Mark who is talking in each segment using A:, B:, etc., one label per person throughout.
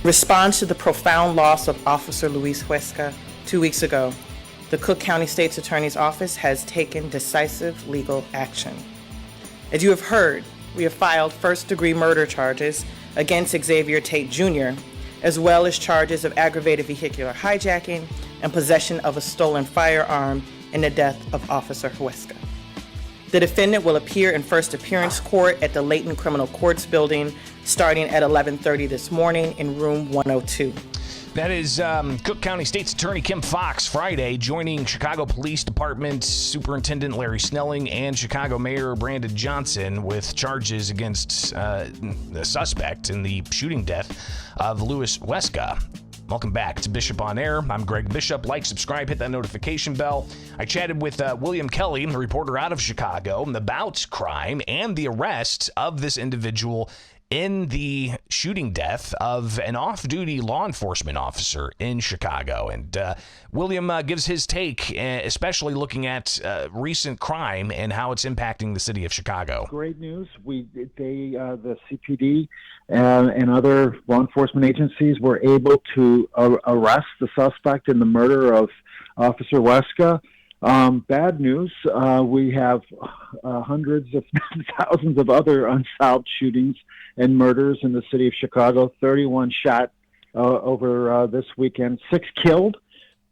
A: In response to the profound loss of Officer Luis Huesca 2 weeks ago, the Cook County State's Attorney's Office has taken decisive legal action. As you have heard, we have filed first-degree murder charges against Xavier Tate Jr., as well as charges of aggravated vehicular hijacking and possession of a stolen firearm in the death of Officer Huesca. The defendant will appear in first appearance court at the Layton Criminal Courts building starting at 11:30 this morning in room 102.
B: That is Cook County State's Attorney Kim Foxx Friday joining Chicago Police Department Superintendent Larry Snelling and Chicago Mayor Brandon Johnson with charges against the suspect in the shooting death of Luis Huesca. Welcome back to Bishop on Air. I'm Greg Bishop. Like, subscribe, hit that notification bell. I chatted with William Kelly, a reporter out of Chicago, about crime and the arrest of this individual in the shooting death of an off-duty law enforcement officer in Chicago. And William gives his take, especially looking at recent crime and how it's impacting the city of Chicago.
C: Great news. The CPD and other law enforcement agencies were able to arrest the suspect in the murder of Officer Huesca. Bad news. We have hundreds of thousands of other unsolved shootings and murders in the city of Chicago. 31 shot over this weekend, 6 killed.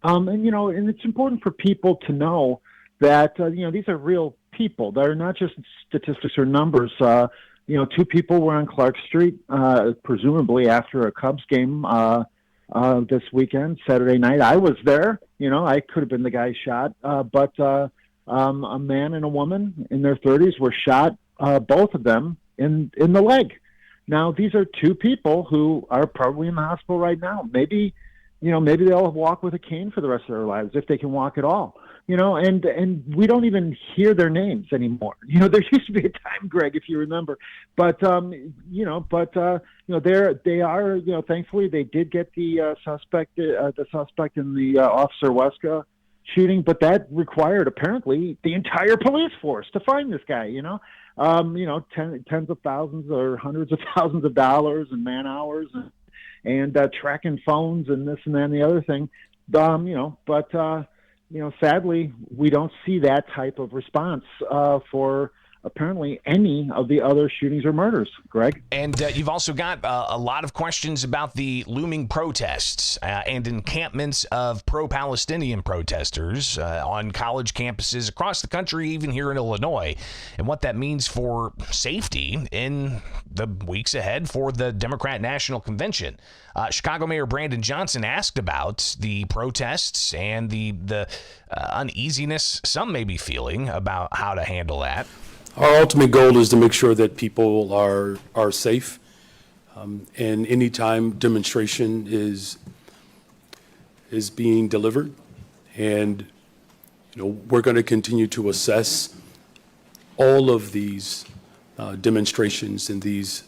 C: And it's important for people to know that, these are real people. They're not just statistics or numbers. 2 people were on Clark Street, presumably after a Cubs game this weekend, Saturday night. I was there. I could have been the guy shot. But a man and a woman in their 30s were shot, both of them, in the leg. Now, these are 2 people who are probably in the hospital right now. Maybe they'll walk with a cane for the rest of their lives if they can walk at all. And we don't even hear their names anymore. There used to be a time, Greg, if you remember, but they are, thankfully they did get the suspect in the Officer Huesca shooting, but that required apparently the entire police force to find this guy, tens of thousands or hundreds of thousands of dollars and man hours and tracking phones and this and that and the other thing. Sadly, we don't see that type of response for apparently any of the other shootings or murders, Greg.
B: And you've also got a lot of questions about the looming protests and encampments of pro-Palestinian protesters on college campuses across the country, even here in Illinois, and what that means for safety in the weeks ahead for the Democrat National Convention. Chicago Mayor Brandon Johnson asked about the protests and the uneasiness some may be feeling about how to handle that.
D: Our ultimate goal is to make sure that people are safe, and anytime demonstration is being delivered, and we're going to continue to assess all of these demonstrations and these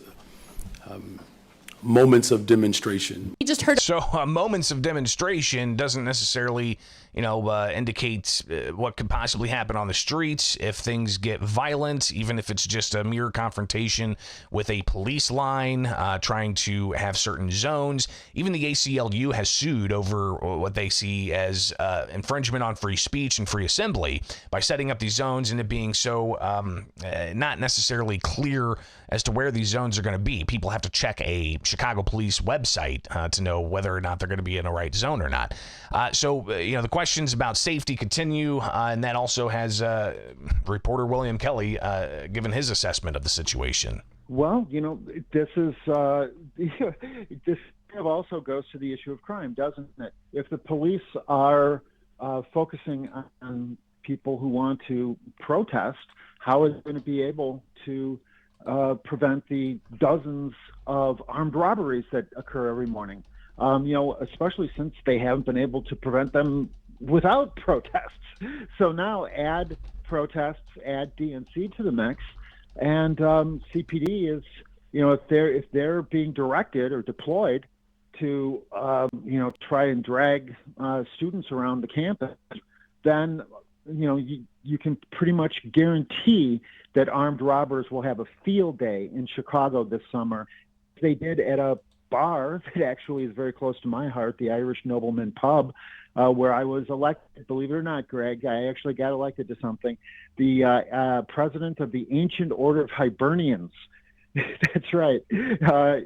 D: moments of demonstration.
B: You just heard. So moments of demonstration doesn't necessarily indicate what could possibly happen on the streets if things get violent, even if it's just a mere confrontation with a police line trying to have certain zones. Even the ACLU has sued over what they see as infringement on free speech and free assembly by setting up these zones and it being so not necessarily clear as to where these zones are going to be. People have to check a Chicago police website to know whether or not they're going to be in the right zone or not. So the questions about safety continue, and that also has reporter William Kelly given his assessment of the situation.
C: Well, this is this also goes to the issue of crime, doesn't it? If the police are focusing on people who want to protest, how is it going to be able to prevent the dozens of armed robberies that occur every morning? Especially since they haven't been able to prevent them without protests. So now add protests, add DNC to the mix, and CPD is, if they're being directed or deployed to, try and drag students around the campus, then, you can pretty much guarantee that armed robbers will have a field day in Chicago this summer. They did at a bar that actually is very close to my heart, the Irish Nobleman Pub, where I was elected. Believe it or not, Greg, I actually got elected to something. The president of the Ancient Order of Hibernians. That's right. But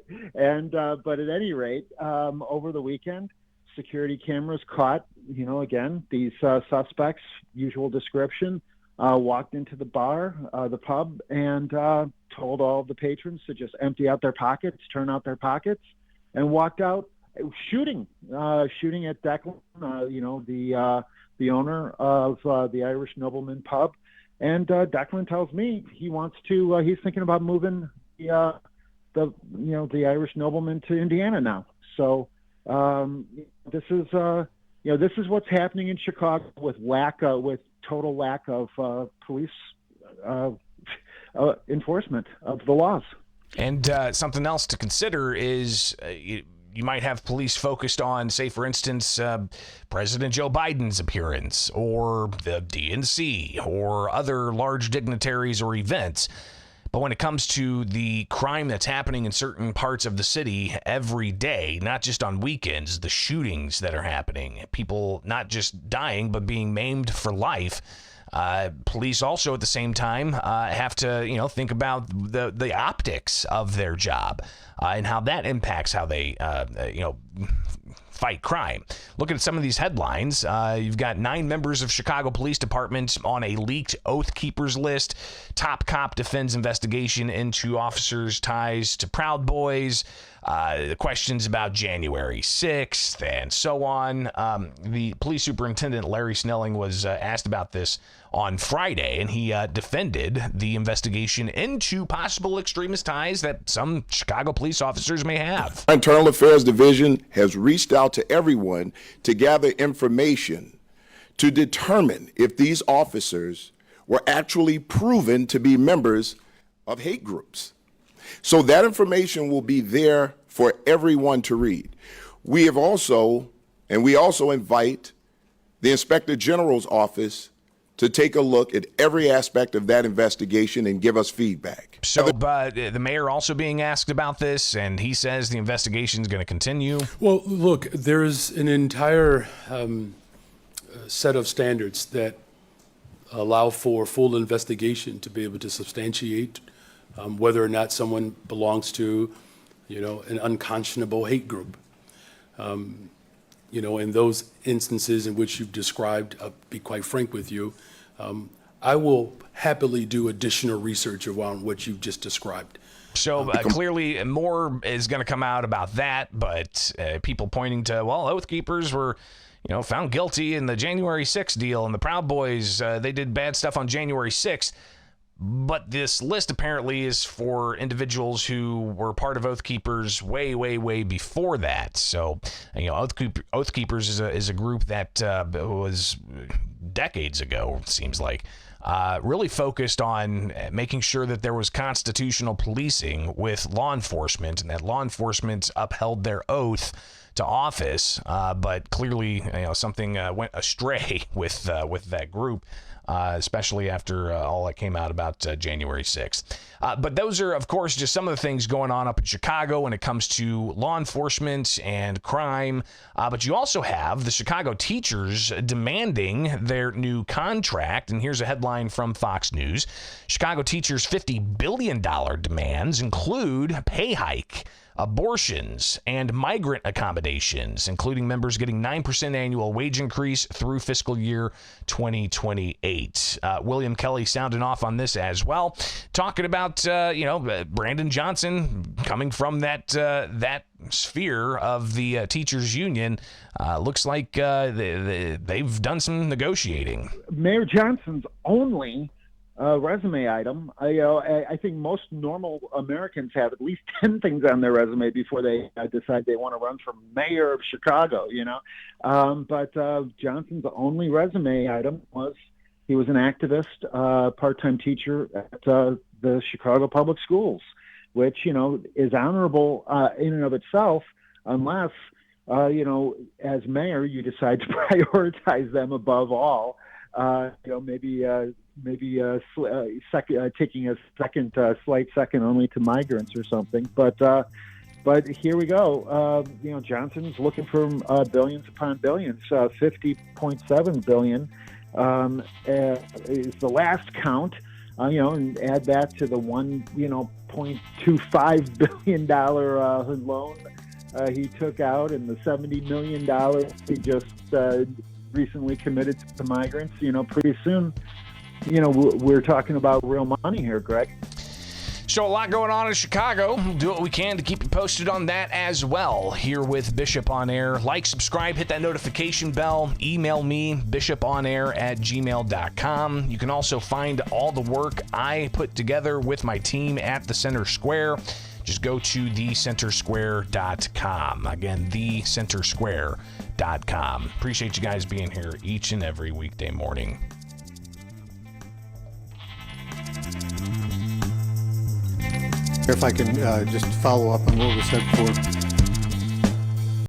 C: at any rate, over the weekend, security cameras caught, again, these suspects, usual description, walked into the bar, the pub, and told all of the patrons to just empty out their pockets, turn out their pockets, and walked out shooting at Declan, the owner of the Irish Nobleman Pub. And Declan tells me he's thinking about moving the Irish Nobleman to Indiana now. So this is what's happening in Chicago with total lack of police enforcement of the laws.
B: And something else to consider is you might have police focused on, say, for instance, President Joe Biden's appearance or the DNC or other large dignitaries or events. But when it comes to the crime that's happening in certain parts of the city every day, not just on weekends, the shootings that are happening, people not just dying, but being maimed for life. Police also at the same time have to, think about the optics of their job and how that impacts how they, fight crime. Looking at some of these headlines, you've got 9 members of Chicago Police Department on a leaked Oath Keepers list. Top cop defends investigation into officers' ties to Proud Boys. The questions about January 6th and so on. The police superintendent, Larry Snelling, was asked about this on Friday, and he defended the investigation into possible extremist ties that some Chicago police officers may have.
E: Our Internal Affairs Division has reached out to everyone to gather information to determine if these officers were actually proven to be members of hate groups. So that information will be there for everyone to read. We also invite the Inspector General's office to take a look at every aspect of that investigation and give us feedback.
B: So the mayor also being asked about this, and he says the investigation is going to continue.
D: Well, look, there's an entire set of standards that allow for full investigation to be able to substantiate whether or not someone belongs to, an unconscionable hate group. In those instances in which you've described, I'll be quite frank with you, I will happily do additional research around what you've just described.
B: So clearly more is going to come out about that, but people pointing to, Oath Keepers were, found guilty in the January 6th deal, and the Proud Boys, they did bad stuff on January 6th. But this list apparently is for individuals who were part of Oath Keepers way, way, way before that. So, Oath Keepers is a group that was decades ago, it seems like, really focused on making sure that there was constitutional policing with law enforcement, and that law enforcement upheld their oath to office. But clearly, something went astray with that group. Especially after all that came out about January 6th. But those are, of course, just some of the things going on up in Chicago when it comes to law enforcement and crime. But you also have the Chicago teachers demanding their new contract. And here's a headline from Fox News. Chicago teachers' $50 billion demands include pay hike, abortions, and migrant accommodations, including members getting 9% annual wage increase through fiscal year 2028. William Kelly sounding off on this as well, talking about, Brandon Johnson coming from that sphere of the teachers union. Looks like they've done some negotiating.
C: Mayor Johnson's only resume item. I think most normal Americans have at least 10 things on their resume before they decide they want to run for mayor of Chicago, But Johnson's only resume item was he was an activist, part-time teacher at the Chicago Public Schools, which, is honorable in and of itself, unless, as mayor, you decide to prioritize them above all. Taking a slight second only to migrants or something. But But here we go. Johnson's looking for billions upon billions. 50.7 billion is the last count. And add that to the $1.25 billion loan he took out, and the $70 million he just recently committed to migrants. Pretty soon, we're talking about real money here, Greg.
B: So a lot going on in Chicago. We'll do what we can to keep you posted on that as well here with Bishop on Air. Like, subscribe, hit that notification bell. Email me, bishoponair@gmail.com. You can also find all the work I put together with my team at the Center Square. Just go to thecentersquare.com. Again, thecentersquare.com. Appreciate you guys being here each and every weekday morning.
F: If I can just follow up on what was said before.